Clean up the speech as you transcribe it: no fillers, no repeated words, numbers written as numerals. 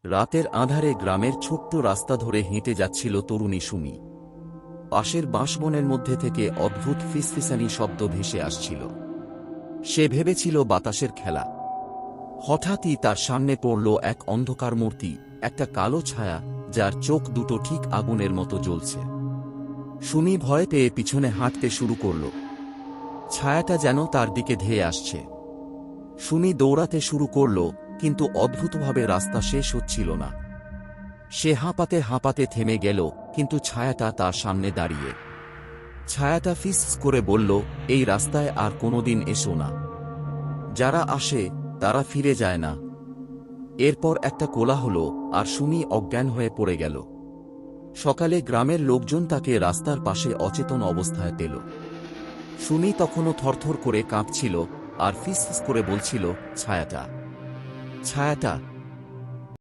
রাতের আঁধারে গ্রামের ছোট্ট রাস্তা ধরে হেঁটে যাচ্ছিল তরুণী সুমি। পাশের বাঁশবনের মধ্যে থেকে অদ্ভুত ফিসফিসানি শব্দ ভেসে আসছিল। সে ভেবেছিল বাতাসের খেলা। হঠাৎই তার সামনে পড়ল এক অন্ধকার মূর্তি, একটা কালো ছায়া যার চোখ দুটো ঠিক আগুনের মতো জ্বলছে। সুমি ভয় পেয়ে পিছনে হাঁটতে শুরু করল। ছায়াটা যেন তার দিকে ধেয়ে আসছে। সুমি দৌড়াতে শুরু করল, কিন্তু অদ্ভুতভাবে রাস্তা শেষ হচ্ছিল না। সে হাঁপাতে হাঁপাতে থেমে গেল, কিন্তু ছায়াটা তার সামনে দাঁড়িয়ে। ছায়াটা ফিস করে বলল, এই রাস্তায় আর কোনোদিন এসো না। যারা আসে তারা ফিরে যায় না। এরপর একটা কোলাহল, আর সুমি অজ্ঞান হয়ে পড়ে গেল। সকালে গ্রামের লোকজন তাকে রাস্তার পাশে অচেতন অবস্থায় পেল। সুমি তখনও থরথর করে কাঁপছিল আর ফিস করে বলছিল, ছায়াটা, ছায়াটা।